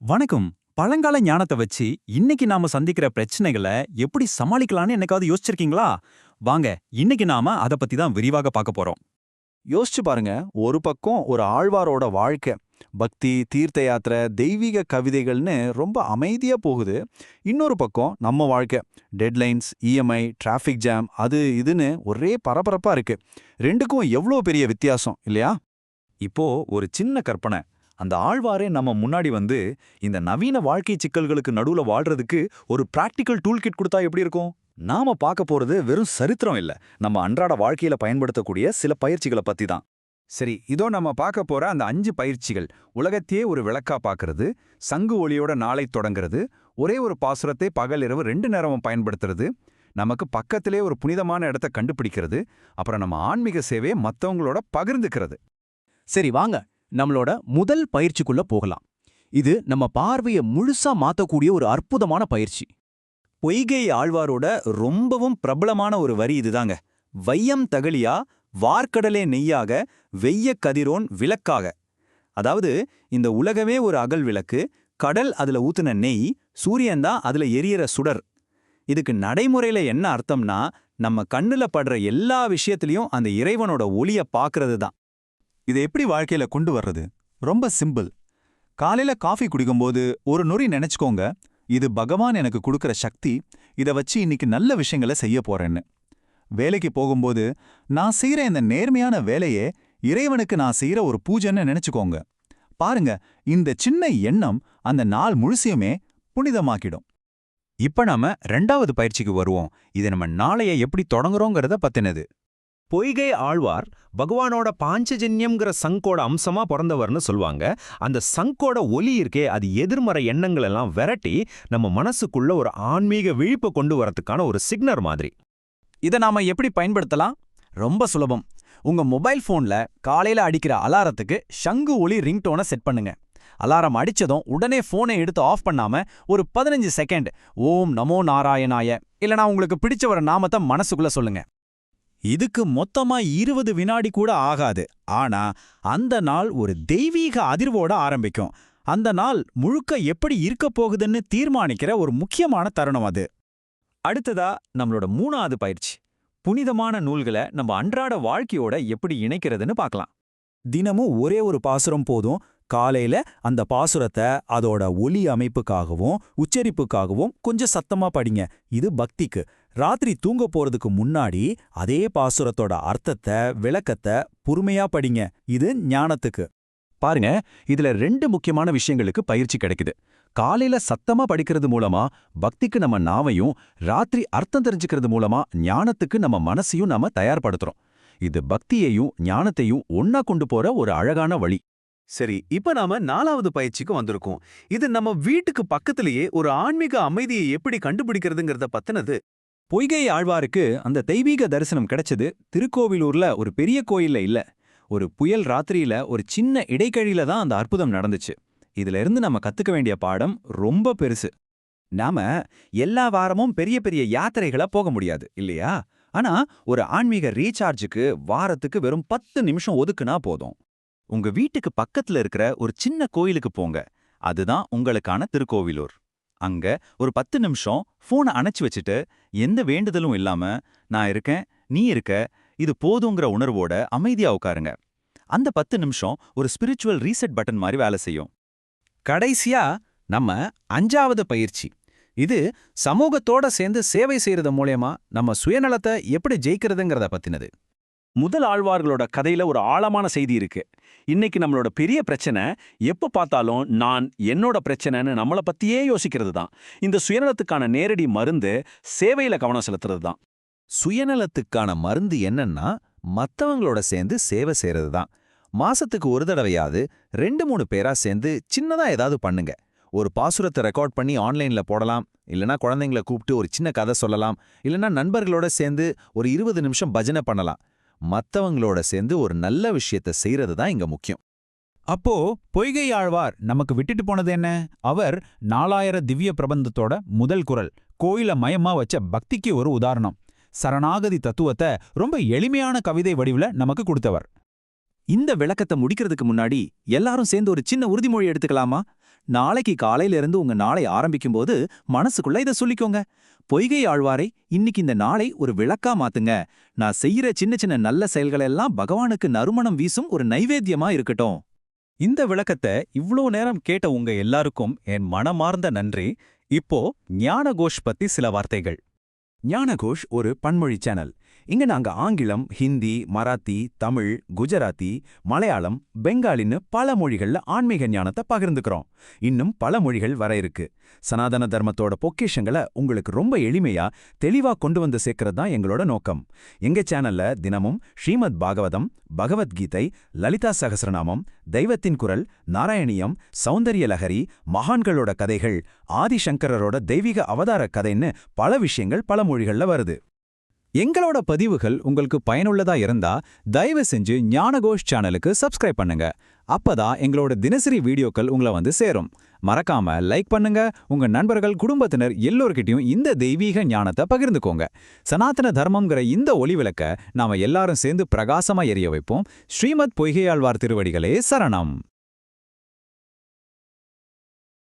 வணக்கம். பழங்கால ஞானத்த வச்சு இன்னைக்கு நாம சந்திக்கிற பிரச்சனைகள எப்படி சமாளிக்கலாம்னு என்னைக்காவது யோசிச்சிருக்கீங்களா? வாங்க, இன்னைக்கு நாம அத பத்தி தான் விரிவாக பார்க்க போறோம். யோசிச்சு பாருங்க. ஒரு பக்கம் ஒரு ஆழ்வாரோட வாழ்க்கை பக்தி, தீர்த்த யாத்திரை, தெய்வீக கவிதைகள்னு ரொம்ப அமைதியா போகுது. இன்னொரு பக்கம் நம்ம வாழ்க்கை டெட்லைன்ஸ், இஎம்ஐ, டிராஃபிக் ஜாம், அது இதுன்னு ஒரே பரபரப்பா இருக்கு. ரெண்டுக்கும் எவ்வளோ பெரிய வித்தியாசம் இல்லையா? இப்போ ஒரு சின்ன கற்பனை. அந்த ஆழ்வாரே நம்ம முன்னாடி வந்து இந்த நவீன வாழ்க்கை சிக்கல்களுக்கு நடுவுல வாழ்றதுக்கு ஒரு பிராக்டிக்கல் டூல் கிட் கொடுத்தா எப்படி இருக்கும்? நாம பார்க்க போறது வெறும் சரித்திரம் இல்ல, நம்ம அன்றாட வாழ்க்கையில பயன்படுத்தக்கூடிய சில பயிற்சிகளை பத்தி தான். சரி, இதோ நம்ம பார்க்க போற அந்த 5 பயிற்சிகள் உலகத்தையே ஒரு விளக்கா பார்க்கறது, சங்கு ஒளியோட நாளை தொடங்குறது, ஒரே ஒரு பாசுரத்தை பகல் இரவு 2 நேரமும் பயன்படுத்துறது, நமக்கு பக்கத்திலே ஒரு புனிதமான இடத்த கண்டுபிடிக்கிறது, அப்புறம் நம்ம ஆன்மீக சேவையை மத்தவங்களோட பகிர்ந்துக்கிறது. சரி வாங்க, நம்மளோட முதல் பயிற்சிக்குள்ள போகலாம். இது நம்ம பார்வையை முழுசா மாத்தக்கூடிய ஒரு அற்புதமான பயிற்சி. பொய்கை ஆழ்வாரோட ரொம்பவும் பிரபலமான ஒரு வரி இதுதாங்க. வையம் தகலியா வார்க்கடலே நெய்யாக வெய்ய கதிரோன் விளக்காக. அதாவது, இந்த உலகமே ஒரு அகல் விளக்கு, கடல் அதுல ஊத்துன நெய், சூரியன்தான் அதுல எரியற சுடர். இதுக்கு நடைமுறையில என்ன அர்த்தம்னா, நம்ம கண்ணுல படுற எல்லா விஷயத்திலையும் அந்த இறைவனோட ஒளிய பாக்குறது தான். இதை எப்படி வாழ்க்கையில கொண்டு வர்றது? ரொம்ப சிம்பிள். காலையில காஃபி குடிக்கும்போது ஒரு நொறி நினைச்சுக்கோங்க, இது பகவான் எனக்கு கொடுக்கிற சக்தி, இதை வச்சு இன்னைக்கு நல்ல விஷயங்களை செய்ய போறேன்னு. வேலைக்கு போகும்போது நான் செய்யற இந்த நேர்மையான வேலையே இறைவனுக்கு நான் செய்யற ஒரு பூஜைன்னு நினைச்சுக்கோங்க. பாருங்க, இந்த சின்ன எண்ணம் அந்த நாள் முழுசையுமே புனிதமாக்கிடும். இப்ப நாம 2வது பயிற்சிக்கு வருவோம். இது நம்ம நாளைய எப்படி தொடங்குறோங்கிறத பத்தினது. பொய்கை ஆழ்வார் பகவானோட பாஞ்சஜன்யம்ங்கிற சங்கோட அம்சமா பிறந்தவர்னு சொல்லுவாங்க. அந்த சங்கோட ஒலி இருக்கே, அது எதிர்மறை எண்ணங்கள் எல்லாம் விரட்டி நம்ம மனசுக்குள்ள ஒரு ஆன்மீக விழிப்பை கொண்டு வரதுக்கான ஒரு சிக்னல் மாதிரி. இதை நாம எப்படி பயன்படுத்தலாம்? ரொம்ப சுலபம். உங்க மொபைல் போன்ல காலையில அடிக்கிற அலாரத்துக்கு சங்கு ஒலி ரிங்டோனை செட் பண்ணுங்க. அலாரம் அடிச்சதும் உடனே போனை எடுத்து ஆஃப் பண்ணாம ஒரு 15 செகண்ட் ஓம் நமோ நாராயணாய இல்லனா உங்களுக்கு பிடிச்ச ஒரு நாமத்தை மனசுக்குள்ள சொல்லுங்க. இதுக்கு மொத்தமா 20 வினாடி கூட ஆகாது. ஆனா அந்த நாள் ஒரு தெய்வீக அதிர்வோட ஆரம்பிக்கும். அந்த நாள் முழுக்க எப்படி இருக்க போகுதுன்னு தீர்மானிக்கிற ஒரு முக்கியமான தருணம் அது. அடுத்ததா நம்மளோட 3வது பயிற்சி, புனிதமான நூல்களை நம்ம அன்றாட வாழ்க்கையோட எப்படி இணைக்கிறதுன்னு பார்க்கலாம். தினமும் ஒரே ஒரு பாசுரம் போதும். காலையில அந்த பாசுரத்தை அதோட ஒலி அமைப்புக்காகவும் உச்சரிப்புக்காகவும் கொஞ்சம் சத்தமா படிங்க. இது பக்திக்கு. ராத்திரி தூங்க போறதுக்கு முன்னாடி அதே பாசுரத்தோட அர்த்தத்தை, விளக்கத்தை பொறுமையா படிங்க. இது ஞானத்துக்கு. பாருங்க, இதுல 2 முக்கியமான விஷயங்களுக்கு பயிற்சி கிடைக்குது. காலையில சத்தமா படிக்கிறது மூலமா பக்திக்கு நம்ம நாவையும், ராத்திரி அர்த்தம் தெரிஞ்சுக்கிறது மூலமா ஞானத்துக்கு நம்ம மனசையும் நாம தயார்படுத்துறோம். இது பக்தியையும் ஞானத்தையும் ஒன்னா கொண்டு போற ஒரு அழகான வழி. சரி, இப்ப நாம 4வது பயிற்சிக்கு வந்திருக்கோம். இது நம்ம வீட்டுக்கு பக்கத்திலேயே ஒரு ஆன்மீக அமைதியை எப்படி கண்டுபிடிக்கிறதுங்கிறத பத்தினது. பொய்கை ஆழ்வாருக்கு அந்த தெய்வீக தரிசனம் கிடைச்சது திருக்கோவிலூர்ல ஒரு பெரிய கோயில்ல இல்ல. ஒரு புயல் ராத்திரியில ஒரு சின்ன இடைக்கழியில தான் அந்த அற்புதம் நடந்துச்சு. இதுல இருந்து நம்ம கத்துக்க வேண்டிய பாடம் ரொம்ப பெருசு. நாம எல்லா வாரமும் பெரிய பெரிய யாத்திரைகளா போக முடியாது இல்லையா? ஆனா ஒரு ஆன்மீக ரீசார்ஜுக்கு வாரத்துக்கு வெறும் 10 நிமிஷம் ஒதுக்குனா போதும். உங்க வீட்டுக்கு பக்கத்துல இருக்கிற ஒரு சின்ன கோயிலுக்கு போங்க. அதுதான் உங்களுக்கான திருக்கோவிலூர். அங்க ஒரு 10 நிமிஷம் போனை அணைச்சு வச்சுட்டு, எந்த வேண்டுதலும் இல்லாம நான் இருக்கேன், நீ இருக்க, இது போதுங்கிற உணர்வோட அமைதியா உட்காருங்க. அந்த 10 நிமிஷம் ஒரு ஸ்பிரிச்சுவல் ரீசெட் பட்டன் மாதிரி வேலை செய்யும். கடைசியா நம்ம 5வது பயிற்சி. இது சமூகத்தோட சேர்ந்து சேவை செய்யறது மூலமா நம்ம சுயநலத்தை எப்படி ஜெயிக்கிறதுங்கிறத பத்தினது. முதல் ஆழ்வார்களோட கதையில ஒரு ஆழமான செய்தி இருக்கு. இன்னைக்கு நம்மளோட பெரிய பிரச்சனை எப்ப பார்த்தாலும் நான், என்னோட பிரச்சனைன்னு நம்மளை பத்தியே யோசிக்கிறது தான். இந்த சுயநலத்துக்கான நேரடி மருந்து சேவையில கவனம் செலுத்துறது தான். சுயநலத்துக்கான மருந்து என்னன்னா, மத்தவங்களோட சேர்ந்து சேவை செய்யறது தான். மாசத்துக்கு ஒரு தடவையாவது 2-3 பேரா சேர்ந்து சின்னதா ஏதாவது பண்ணுங்க. ஒரு பாசுரத்தை ரெக்கார்ட் பண்ணி ஆன்லைன்ல போடலாம், இல்லனா குழந்தைங்கள கூப்பிட்டு ஒரு சின்ன கதை சொல்லலாம், இல்லனா நண்பர்களோட சேர்ந்து ஒரு 20 நிமிஷம் பஜனை பண்ணலாம். மத்தவங்களோட சேர்ந்து ஒரு நல்ல விஷயத்தை செய்யறது தான் இங்க முக்கியம். அப்போ பொய்கை ஆழ்வார் நமக்கு விட்டுட்டு போனது என்ன? அவர் 4000 திவ்ய பிரபந்தத்தோட முதல் குரல், கோயில மயமா வச்ச பக்திக்கு ஒரு உதாரணம். சரணாகதி தத்துவத்தை ரொம்ப எளிமையான கவிதை வடிவுல நமக்கு கொடுத்தவர். இந்த விளக்கத்தை முடிக்கிறதுக்கு முன்னாடி எல்லாரும் சேர்ந்து ஒரு சின்ன உறுதிமொழி எடுத்துக்கலாமா? நாளைக்கு காலையில இருந்து உங்க நாளை ஆரம்பிக்கும்போது மனசுக்குள்ள இத சொல்லிக்கோங்க. பொய்கை ஆழ்வாரை, இன்னைக்கு இந்த நாளை ஒரு விளக்கா மாத்துங்க. நான் செய்யற சின்ன சின்ன நல்ல செயல்களெல்லாம் பகவானுக்கு நறுமணம் வீசும் ஒரு நைவேத்தியமா இருக்கட்டும். இந்த விளக்கத்தை இவ்ளோ நேரம் கேட்ட உங்க எல்லாருக்கும் என் மனமார்ந்த நன்றி. இப்போ ஞானகோஷ் பத்தி சில வார்த்தைகள். ஞானகோஷ் ஒரு பன்மொழி சேனல். இங்க நாங்க ஆங்கிலம், ஹிந்தி, மராத்தி, தமிழ், குஜராத்தி, மலையாளம், பெங்காலின்னு பல மொழிகள்ல ஆன்மீக ஞானத்தை பகிர்ந்துக்கிறோம். இன்னும் பல மொழிகள் வர இருக்கு. சனாதன தர்மத்தோட பொக்கிஷங்களை உங்களுக்கு ரொம்ப எளிமையா தெளிவா கொண்டு வந்து சேர்க்கறது தான் எங்களோட நோக்கம். எங்க சேனல்ல தினமும் ஸ்ரீமத் பாகவதம், பகவத்கீதை, லலிதா சகஸ்ரநாமம், தெய்வத்தின் குரல், நாராயணியம், சௌந்தரிய லஹரி, மகான்களோட கதைகள், ஆதிசங்கரரோட தெய்வீக அவதார கதைன்னு பல விஷயங்கள் பல மொழிகள்ல வருது. எங்களோட பதிவுகள் உங்களுக்கு பயனுள்ளதா இருந்தா தயவு செஞ்சு ஞானகோஷ் சேனலுக்கு சப்ஸ்கிரைப் பண்ணுங்க. அப்பதான் எங்களோட தினசரி வீடியோக்கள் உங்களை வந்து சேரும். மறக்காம லைக் பண்ணுங்க. உங்க நண்பர்கள், குடும்பத்தினர் எல்லோர்கிட்டயும் இந்த தெய்வீக ஞானத்தை பகிர்ந்துக்கோங்க. சனாதன தர்மம்ங்கிற இந்த ஒளிவிளக்க நாம எல்லாரும் சேர்ந்து பிரகாசமா எரிய வைப்போம். ஸ்ரீமத் பொய்கையாழ்வார் திருவடிகளே சரணம்.